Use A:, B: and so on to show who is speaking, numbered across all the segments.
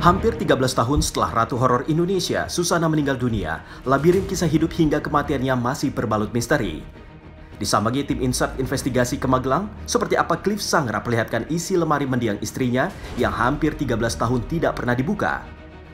A: Hampir 13 tahun setelah Ratu Horor Indonesia, Susana meninggal dunia, labirin kisah hidup hingga kematiannya masih berbalut misteri. Disambangi tim insert investigasi ke Magelang, seperti apa Cliff Sang perlihatkan isi lemari mendiang istrinya yang hampir 13 tahun tidak pernah dibuka.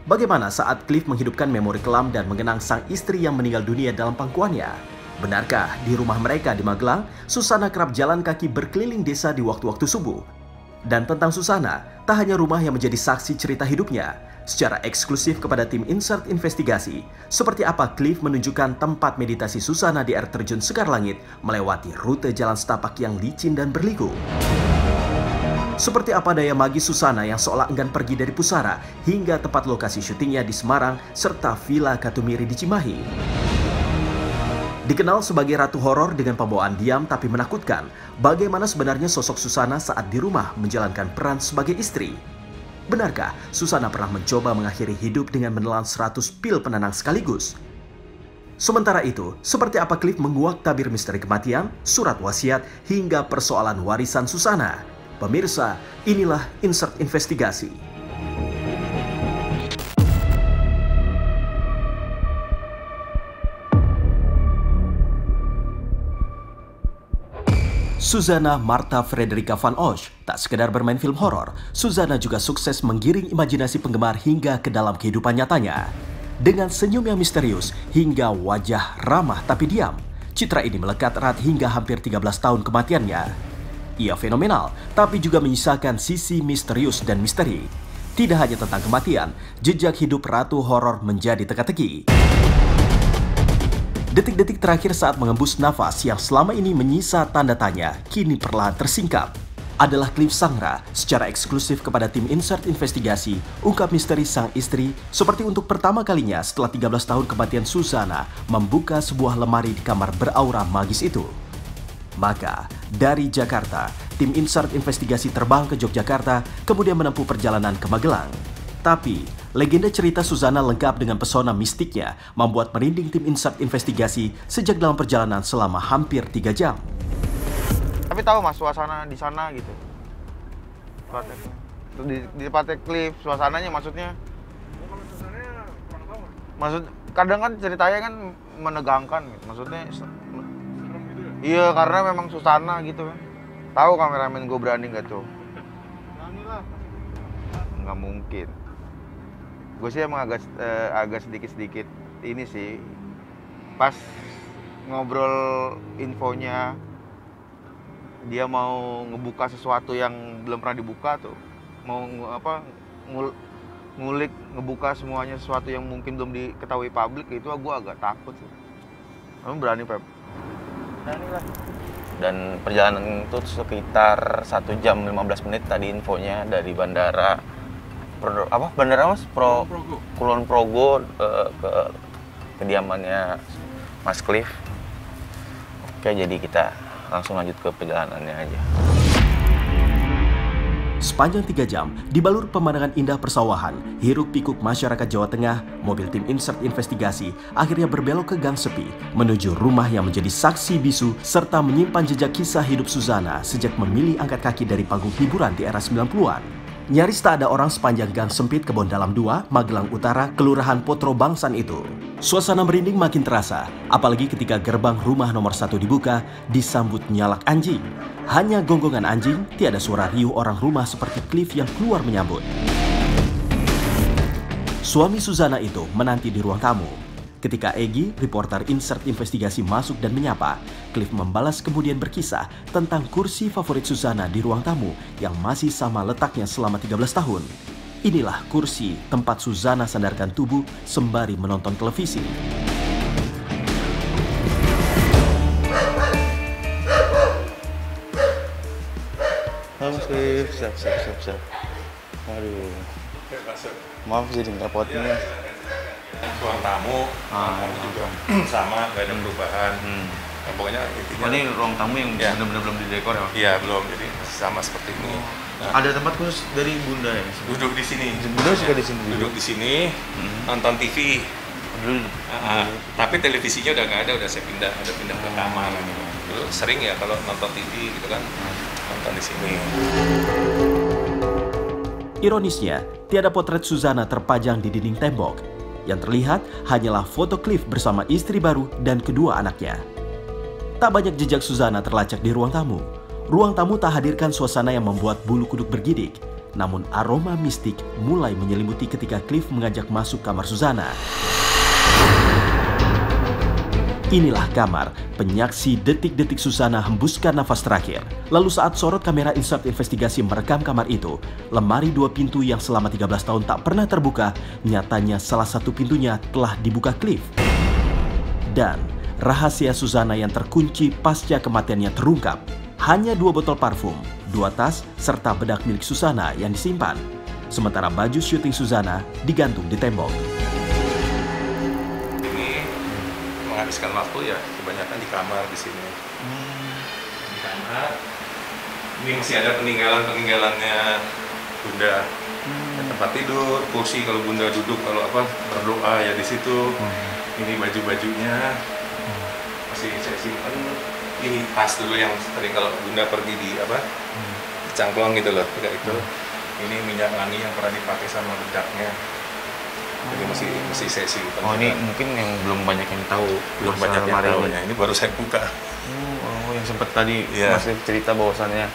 A: Bagaimana saat Cliff menghidupkan memori kelam dan mengenang sang istri yang meninggal dunia dalam pangkuannya? Benarkah di rumah mereka di Magelang, Susana kerap jalan kaki berkeliling desa di waktu-waktu subuh? Dan tentang Susana, tak hanya rumah yang menjadi saksi cerita hidupnya. Secara eksklusif kepada tim insert investigasi, seperti apa Cliff menunjukkan tempat meditasi Susana di air terjun Sekar Langit melewati rute jalan setapak yang licin dan berliku. Seperti apa daya magis Susana yang seolah enggan pergi dari pusara hingga tempat lokasi syutingnya di Semarang serta Villa Katumiri di Cimahi. Dikenal sebagai ratu horor dengan pembawaan diam tapi menakutkan, bagaimana sebenarnya sosok Susana saat di rumah menjalankan peran sebagai istri? Benarkah Susana pernah mencoba mengakhiri hidup dengan menelan 100 pil penenang sekaligus? Sementara itu, seperti apa Cliff menguak tabir misteri kematian, surat wasiat, hingga persoalan warisan Susana? Pemirsa, inilah insert investigasi. Susana Martha Frederica van Osch tak sekedar bermain film horor, Susana juga sukses menggiring imajinasi penggemar hingga ke dalam kehidupan nyatanya. Dengan senyum yang misterius hingga wajah ramah tapi diam, citra ini melekat erat hingga hampir 13 tahun kematiannya. Ia fenomenal, tapi juga menyisakan sisi misterius dan misteri. Tidak hanya tentang kematian, jejak hidup ratu horor menjadi teka-teki. Detik-detik terakhir saat mengembus nafas yang selama ini menyisa tanda tanya, kini perlahan tersingkap. Adalah Cliff Sangra secara eksklusif kepada tim insert investigasi, ungkap misteri sang istri seperti untuk pertama kalinya setelah 13 tahun kematian Susana membuka sebuah lemari di kamar beraura magis itu. Maka, dari Jakarta, tim insert investigasi terbang ke Yogyakarta, kemudian menempuh perjalanan ke Magelang. Tapi, legenda cerita Susana lengkap dengan pesona mistiknya membuat merinding tim insert investigasi sejak dalam perjalanan selama hampir 3 jam.
B: Tapi tahu mas suasana di sana gitu. Di tempat Cliff, suasananya maksudnya.
C: Kalau suasananya kurang tahu.
B: Maksud kadang kan ceritanya kan menegangkan gitu. Maksudnya
C: Serem gitu ya?
B: iya karena memang Susana gitu kan. Tahu kameramen gue berani nggak tuh?
C: Berani lah.
B: Nggak mungkin. Gue sih emang agak sedikit-sedikit ini sih. Pas ngobrol infonya dia mau ngebuka sesuatu yang belum pernah dibuka tuh. Mau ngulik ngebuka semuanya sesuatu yang mungkin belum diketahui publik, itu gue agak takut sih. Kamu berani, Pep? Berani lah. Dan perjalanan itu sekitar 1 jam 15 menit tadi infonya dari bandara bandara mas? Kulon Progo ke kediamannya Mas Cliff. Oke, jadi kita langsung lanjut ke perjalanannya aja.
A: Sepanjang 3 jam, dibalur pemandangan indah persawahan, hiruk pikuk masyarakat Jawa Tengah, mobil tim insert investigasi akhirnya berbelok ke gang sepi menuju rumah yang menjadi saksi bisu serta menyimpan jejak kisah hidup Susana sejak memilih angkat kaki dari panggung hiburan di era 90-an. Nyaris tak ada orang sepanjang gang sempit Kebon Dalam 2, Magelang Utara, Kelurahan Potro Bangsan itu. Suasana merinding makin terasa, apalagi ketika gerbang rumah nomor 1 dibuka, disambut nyalak anjing. Hanya gonggongan anjing, tiada suara riuh orang rumah seperti Cliff yang keluar menyambut. Suami Susana itu menanti di ruang tamu. Ketika Egy, reporter insert investigasi masuk dan menyapa, Cliff membalas kemudian berkisah tentang kursi favorit Susana di ruang tamu yang masih sama letaknya selama 13 tahun. Inilah kursi tempat Susana sandarkan tubuh sembari menonton televisi.
B: Halo Cliff, siap. Aduh, maaf jadi ngerepotin ya.
D: Ruang tamu, juga sama, nggak ada perubahan. Nah, pokoknya intinya.
B: Ini ruang tamu yang benar-benar belum didekor ya?
D: Iya belum, jadi sama seperti ini. Nah,
B: ada tempat khusus dari Bunda ya?
D: duduk di sini.
B: Bunda suka di sini.
D: Duduk di sini, nonton TV. Tapi televisinya udah nggak ada, udah saya pindah ke kamar. Dulu sering ya kalau nonton TV gitu kan, nonton di sini.
A: Ironisnya, tiada potret Suzana terpajang di dinding tembok. Yang terlihat hanyalah foto Cliff bersama istri baru dan kedua anaknya. Tak banyak jejak Suzana terlacak di ruang tamu. Ruang tamu tak hadirkan suasana yang membuat bulu kuduk bergidik. Namun aroma mistik mulai menyelimuti ketika Cliff mengajak masuk kamar Suzana. Inilah kamar penyaksi detik-detik Suzana hembuskan nafas terakhir. Lalu saat sorot kamera Insert Investigasi merekam kamar itu, lemari 2 pintu yang selama 13 tahun tak pernah terbuka, nyatanya salah satu pintunya telah dibuka Cliff. Dan rahasia Suzana yang terkunci pasca kematiannya terungkap. Hanya 2 botol parfum, 2 tas, serta bedak milik Suzana yang disimpan. Sementara baju syuting Suzana digantung di tembok.
D: Menghabiskan waktu ya kebanyakan di kamar di sini. Di kamar. Ini masih ada peninggalannya Bunda. Ya, tempat tidur, kursi kalau Bunda duduk, kalau apa berdoa ya di situ. Ini baju-bajunya masih saya simpan. Ini tas dulu yang sering kalau Bunda pergi di apa di cangklong gitu loh, tidak itu. Ini minyak wangi yang pernah dipakai sama bedaknya. Jadi masih saya simpan.
B: Oh, ini mungkin yang belum banyak yang tahu.
D: Belum banyak yang tahu ya. Ini baru saya buka.
B: Oh, yang sempat tadi
D: Mas
B: Mas cerita bahwasannya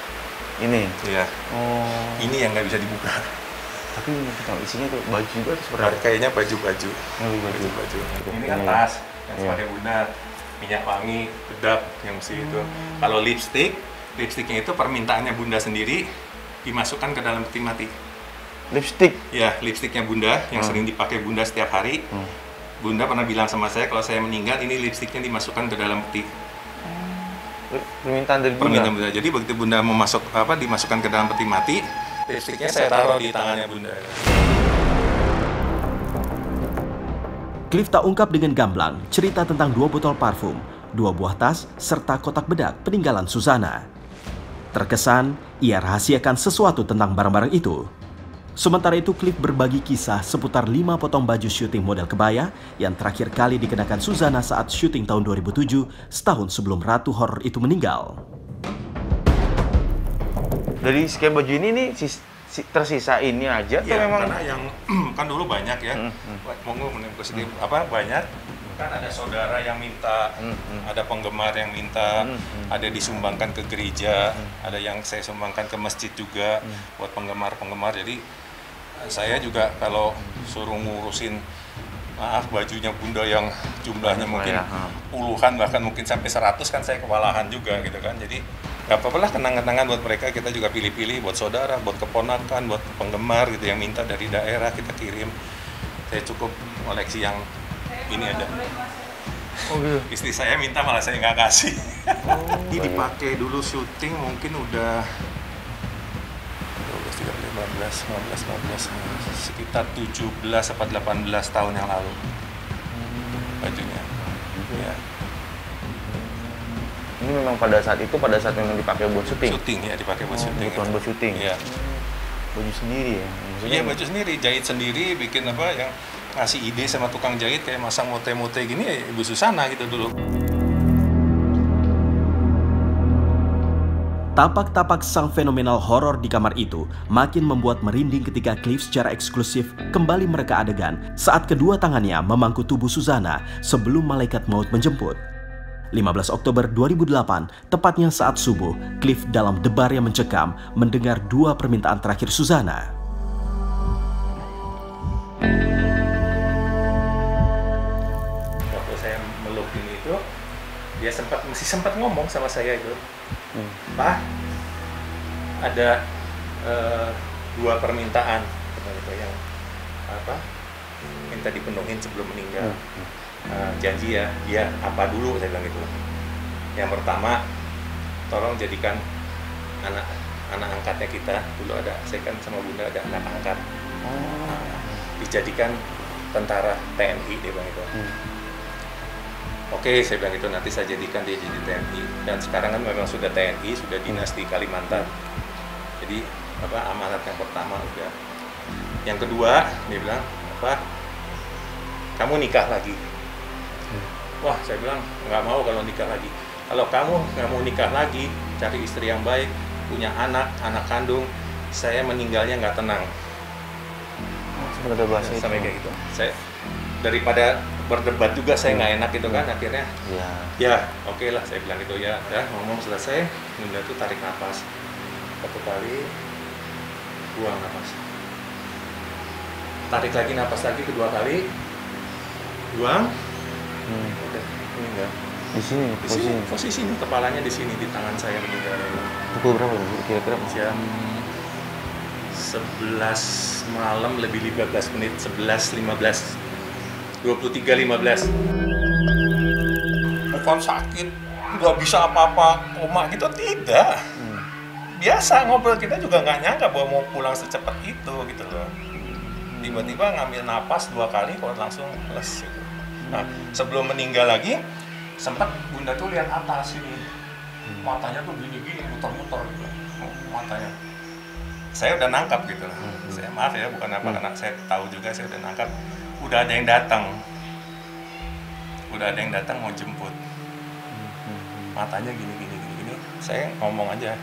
B: ini.
D: Iya.
B: Oh.
D: Ini yang nggak bisa dibuka.
B: Tapi kita isinya tuh baju juga atau seperti apa?
D: Kayaknya baju-baju.
B: Baju.
D: Ini kan tas yang sebagai Bunda, minyak wangi, bedak yang mesti itu. Kalau lipstiknya itu permintaannya Bunda sendiri dimasukkan ke dalam peti mati.
B: Lipstick.
D: Ya, lipstiknya Bunda yang sering dipakai Bunda setiap hari. Bunda pernah bilang sama saya kalau saya meninggal ini lipstiknya dimasukkan ke dalam peti.
B: Permintaan dari Bunda.
D: Permintaan Bunda. Jadi begitu Bunda mau masuk dimasukkan ke dalam peti mati, lipstiknya saya taruh di tangannya Bunda.
A: Cliff tak ungkap dengan gamblang cerita tentang 2 botol parfum, 2 buah tas, serta kotak bedak peninggalan Suzana. Terkesan, ia rahasiakan sesuatu tentang barang-barang itu. Sementara itu, Cliff berbagi kisah seputar 5 potong baju syuting model kebaya yang terakhir kali dikenakan Suzana saat syuting tahun 2007, setahun sebelum ratu horor itu meninggal.
B: Dari sekian baju ini nih tersisa ini aja atau
D: Ya,
B: memang?
D: karena yang kan dulu banyak ya, monggo positif banyak. Kan ada saudara yang minta, ada penggemar yang minta, ada disumbangkan ke gereja, ada yang saya sumbangkan ke masjid juga buat penggemar-penggemar. Jadi saya juga kalau suruh ngurusin bajunya Bunda yang jumlahnya mungkin puluhan bahkan mungkin sampai 100 kan saya kewalahan juga gitu kan. Jadi nggak apa-apa lah, kenang-kenangan buat mereka, kita juga pilih-pilih buat saudara, buat keponakan, buat penggemar gitu yang minta dari daerah kita kirim. Saya cukup koleksi yang ini ada.
B: Oh, gitu.
D: Istri saya minta malah saya nggak kasih. Ini dipakai dulu syuting mungkin udah 15 sekitar 17 atau 18 tahun yang lalu bajunya. Ya.
B: Ini memang pada saat memang dipakai buat syuting.
D: Syuting ya, dipakai buat syuting.
B: Kebutuhan buat syuting.
D: Iya.
B: Baju sendiri ya.
D: Iya, baju sendiri, jahit sendiri, bikin apa yang ngasih ide sama tukang jahit kayak masang mote-mote gini ya Ibu Susana gitu dulu.
A: Tapak-tapak sang fenomenal horor di kamar itu makin membuat merinding ketika Cliff secara eksklusif kembali mereka adegan saat kedua tangannya memangku tubuh Suzana sebelum malaikat maut menjemput. 15 Oktober 2008, tepatnya saat subuh, Cliff dalam debar yang mencekam mendengar 2 permintaan terakhir Suzana.
D: Waktu saya meluk ini itu, dia masih sempat ngomong sama saya itu. Pak, ada 2 permintaan yang minta dipenuhin sebelum meninggal. Janji ya, dia apa dulu saya bilang gitu. Yang pertama, tolong jadikan anak angkatnya kita dulu ada, saya kan sama Bunda ada anak angkat. Dijadikan tentara TNI dia bilang itu. Oke, saya bilang itu nanti saya jadikan dia jadi TNI, dan sekarang kan memang sudah TNI, sudah dinas di Kalimantan. Jadi amanat yang pertama udah. Yang kedua dia bilang kamu nikah lagi. Wah, saya bilang nggak mau kalau nikah lagi. Kalau kamu nggak mau nikah lagi, cari istri yang baik, punya anak kandung, saya meninggalnya nggak tenang.
B: Beda bahasa itu.
D: Sampai kayak gitu. Saya daripada berdebat juga saya nggak enak gitu kan, akhirnya
B: Iya.
D: ya oke lah saya bilang gitu ya. Udah ngomong selesai, Bunda tuh tarik nafas 1 kali, buang nafas. Tarik lagi nafas lagi kedua kali, buang. Udah, ini enggak.
B: Di sini
D: Di sini, posisinya kepalanya di sini, di tangan saya meninggal.
B: Pukul berapa kira-kira?
D: Jam 11 malam lebih 15 menit, 11.15, 23.15. Bukan sakit, nggak bisa apa-apa, koma gitu, tidak. Biasa ngobrol, kita juga nggak nyangka bahwa mau pulang secepat itu gitu loh. Tiba-tiba ngambil napas 2 kali, kok langsung les gitu. Nah, sebelum meninggal lagi, sempat Bunda tuh lihat atas ini, matanya tuh gini-gini, muter-muter gitu, matanya. Saya udah nangkap gitu loh. Saya maaf ya, bukan apa, karena saya tahu juga saya udah nangkap. Udah ada yang datang. Udah ada yang datang mau jemput. Matanya gini. Saya ngomong aja.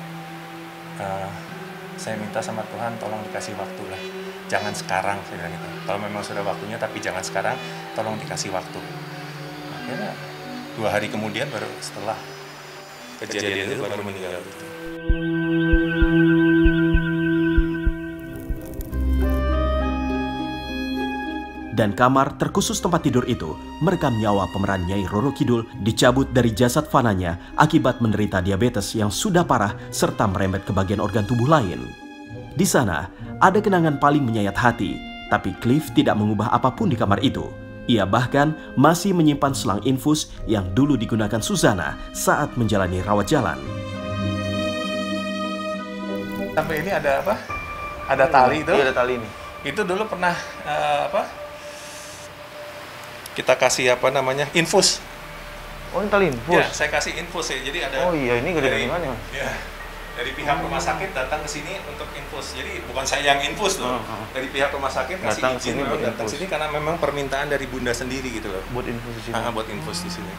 D: Saya minta sama Tuhan, tolong dikasih waktu lah. Jangan sekarang, saya bilang gitu. Kalau memang sudah waktunya, tapi jangan sekarang, tolong dikasih waktu. Akhirnya 2 hari kemudian baru setelah kejadian itu baru meninggal gitu.
A: Dan kamar terkhusus tempat tidur itu merekam nyawa pemeran Nyai Roro Kidul dicabut dari jasad fananya akibat menderita diabetes yang sudah parah serta merembet ke bagian organ tubuh lain. Di sana ada kenangan paling menyayat hati, tapi Cliff tidak mengubah apapun di kamar itu. Ia bahkan masih menyimpan selang infus yang dulu digunakan Suzana saat menjalani rawat jalan.
D: Sampai ini ada apa? Ada tali itu.
B: Iya, ada tali ini.
D: Itu dulu pernah kita kasih apa namanya, infus.
B: Oh, ini tali infus.
D: Ya, saya kasih infus ya. Jadi ada.
B: Oh iya, ini gede dari mana?
D: Ya, dari pihak rumah sakit datang ke sini untuk infus. Jadi bukan saya yang infus loh. Dari pihak rumah sakit kasih
B: Datang
D: izin
B: sini buat
D: datang
B: infus.
D: sini karena memang permintaan dari Bunda sendiri gitu loh.
B: Buat infus di sini.
D: Buat infus di sini.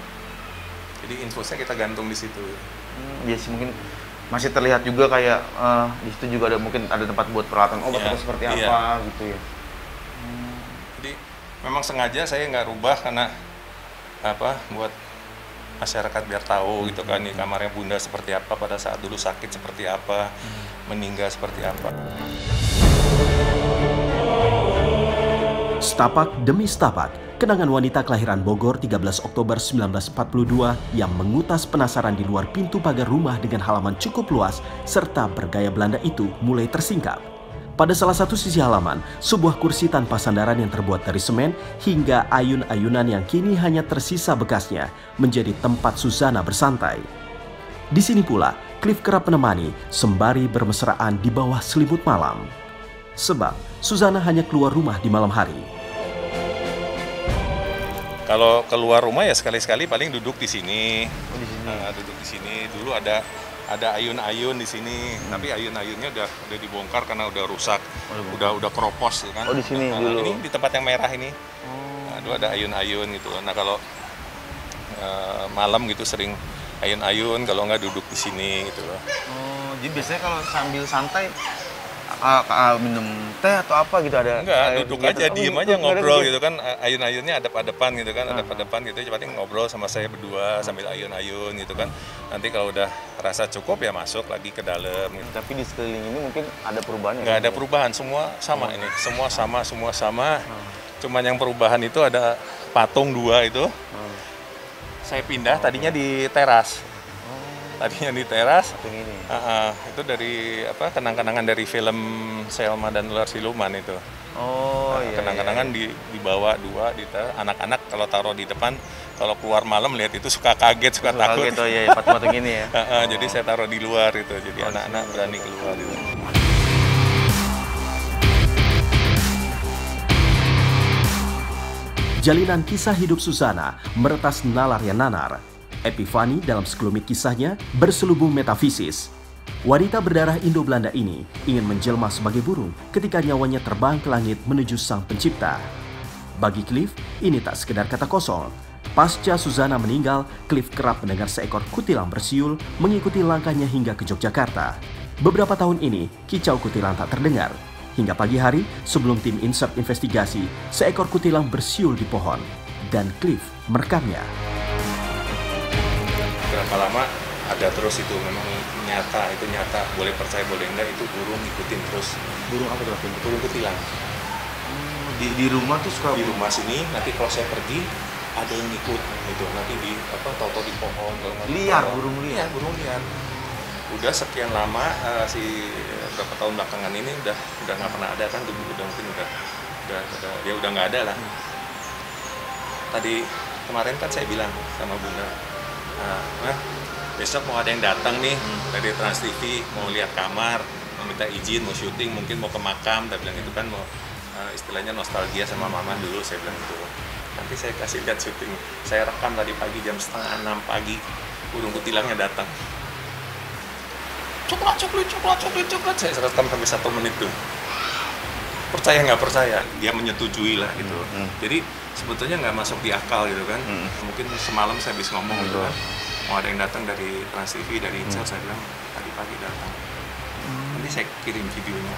D: Jadi infusnya kita gantung di situ.
B: Ya sih, mungkin masih terlihat juga kayak di situ juga ada mungkin ada tempat buat peralatan obat atau seperti apa gitu ya.
D: Jadi memang sengaja saya nggak rubah karena apa, buat masyarakat biar tahu gitu kan, nih kamarnya Bunda seperti apa pada saat dulu sakit, seperti apa, meninggal seperti apa.
A: Setapak demi setapak, kenangan wanita kelahiran Bogor 13 Oktober 1942 yang mengutas penasaran di luar pintu pagar rumah dengan halaman cukup luas serta bergaya Belanda itu mulai tersingkap. Pada salah satu sisi halaman, sebuah kursi tanpa sandaran yang terbuat dari semen hingga ayun-ayunan yang kini hanya tersisa bekasnya menjadi tempat Suzana bersantai. Di sini pula, Cliff kerap menemani sembari bermesraan di bawah selimut malam. Sebab Suzana hanya keluar rumah di malam hari.
D: Kalau keluar rumah ya sekali-sekali paling duduk di sini.
B: Oh, di sini.
D: Duduk di sini. Dulu ada ayun-ayun di sini, tapi ayun-ayunnya udah dibongkar karena udah rusak, udah keropos kan.
B: Oh, di sini dulu.
D: Ini di tempat yang merah ini. Dulu ada ayun-ayun gitu. Nah, kalau malam gitu sering ayun-ayun, kalau nggak duduk di sini gitu loh.
B: Oh, jadi biasanya kalau sambil santai minum teh atau apa gitu ada?
D: Enggak, duduk aja, diem aja ngobrol gitu kan. Ayun-ayunnya adep-adepan gitu kan, adep-adepan gitu. Paling ngobrol sama saya berdua sambil ayun-ayun gitu kan. Nanti kalau udah rasa cukup ya masuk lagi ke dalam gitu.
B: Tapi di sekeliling ini mungkin ada perubahan ya?
D: Nggak ada perubahan, semua sama ini. Semua sama. Cuman yang perubahan itu ada patung 2 itu. Saya pindah tadinya di teras.
B: Patung ini.
D: Itu dari apa, kenang-kenangan dari film Selma dan Ular Siluman itu.
B: Oh iya.
D: Kenang-kenangan dibawa 2 di teras. Anak-anak kalau taruh di depan, kalau keluar malam lihat itu suka kaget, suka takut.
B: Kaget, oh iya, patung ini ya.
D: Jadi saya taruh di luar itu, jadi anak-anak berani keluar itu.
A: Jalinan kisah hidup Suzana meretas nalar yang nanar. Epifani dalam sekelumit kisahnya berselubung metafisis. Wanita berdarah Indo-Belanda ini ingin menjelma sebagai burung ketika nyawanya terbang ke langit menuju sang pencipta. Bagi Cliff, ini tak sekedar kata kosong. Pasca Suzana meninggal, Cliff kerap mendengar seekor kutilang bersiul mengikuti langkahnya hingga ke Yogyakarta. Beberapa tahun ini, kicau kutilang tak terdengar. Hingga pagi hari, sebelum tim insert investigasi, seekor kutilang bersiul di pohon dan Cliff merekamnya.
D: Berapa lama ada terus itu, memang nyata, itu nyata. Boleh percaya boleh enggak, itu burung ngikutin terus.
B: Burung apa tuh?
D: Burung kutilang.
B: Di rumah tuh suka
D: Di rumah sini, nanti kalau saya pergi ada yang ngikut gitu. Nanti di tato di pohon.
B: liar, burung liar.
D: Iya, burung liar. Udah sekian lama berapa tahun belakangan ini udah nggak pernah ada kan, udah mungkin udah dia udah nggak ada lah. Tadi kemarin kan saya bilang sama Bunda, nah, besok mau ada yang datang nih dari Trans TV, mau lihat kamar, mau minta izin, mau syuting, mungkin mau ke makam, dia bilang itu kan mau istilahnya nostalgia sama mama dulu, saya bilang gitu. Nanti saya kasih lihat syuting, saya rekam tadi pagi jam 5:30 pagi, burung kutilangnya datang. Coklat, saya rekam sampai 1 menit tuh. Percaya nggak percaya, dia menyetujui lah gitu. Jadi sebetulnya nggak masuk di akal gitu kan. Mungkin semalam saya habis ngomong gitu kan, mau ada yang datang dari Trans TV, dari Insert, saya bilang tadi pagi datang. Nanti saya kirim videonya.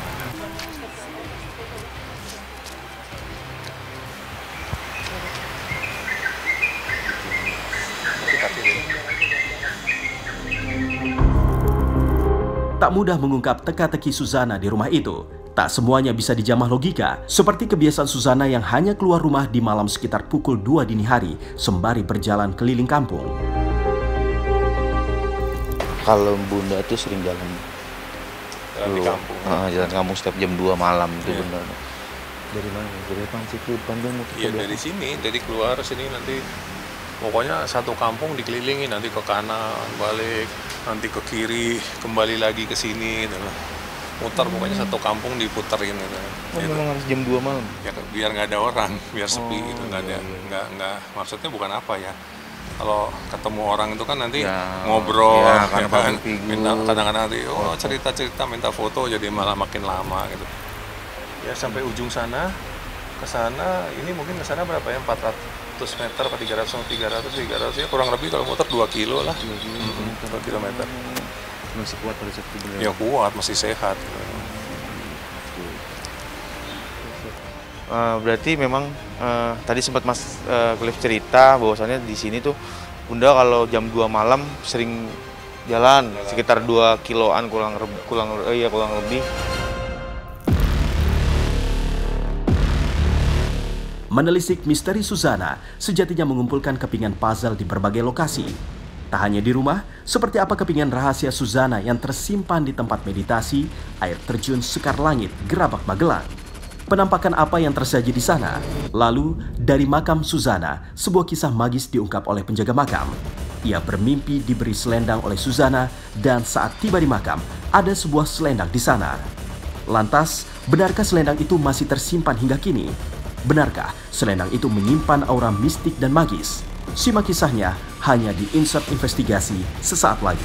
A: Tak mudah mengungkap teka-teki Suzana di rumah itu. Tak semuanya bisa dijamah logika, seperti kebiasaan Suzana yang hanya keluar rumah di malam sekitar pukul 2 dini hari, sembari berjalan keliling kampung.
B: Kalau Bunda tuh sering jalan
D: Di kampung.
B: jalan kampung setiap jam 2 malam itu Bunda. Dari mana? Dari depan situ, depan Bunda.
D: Iya, dari sini, dari keluar sini nanti pokoknya satu kampung dikelilingi, nanti ke kanan, balik, nanti ke kiri, kembali lagi ke sini gitu. Muter pokoknya satu kampung diputerin gitu.
B: Memang harus jam 2 malam.
D: Ya biar nggak ada orang, biar sepi gitu, nggak ada, nggak maksudnya bukan apa ya. Kalau ketemu orang itu kan nanti ngobrol,
B: ya,
D: ya kan,
B: figur.
D: minta kadang-kadang nanti cerita-cerita, minta foto, jadi malah makin lama gitu. Ya sampai ujung sana, ke sana, ini mungkin ke sana berapa ya, 400 meter, apa 300 ya kurang lebih kalau muter 2 kilo lah, 2 kilometer.
B: Masih kuat pada saat itu.
D: Ya kuat, masih sehat.
B: Berarti memang tadi sempat Mas Cliff cerita bahwasannya di sini tuh Bunda kalau jam 2 malam sering jalan sekitar 2 kiloan kurang lebih.
A: Menelisik misteri Suzana sejatinya mengumpulkan kepingan puzzle di berbagai lokasi. Tak hanya di rumah, seperti apa kepingan rahasia Suzana yang tersimpan di tempat meditasi, air terjun Sekar Langit, Gerabak Magelang. Penampakan apa yang tersaji di sana? Lalu, dari makam Suzana, sebuah kisah magis diungkap oleh penjaga makam. Ia bermimpi diberi selendang oleh Suzana dan saat tiba di makam, ada sebuah selendang di sana. Lantas, benarkah selendang itu masih tersimpan hingga kini? Benarkah selendang itu menyimpan aura mistik dan magis? Simak kisahnya hanya di Insert Investigasi sesaat lagi.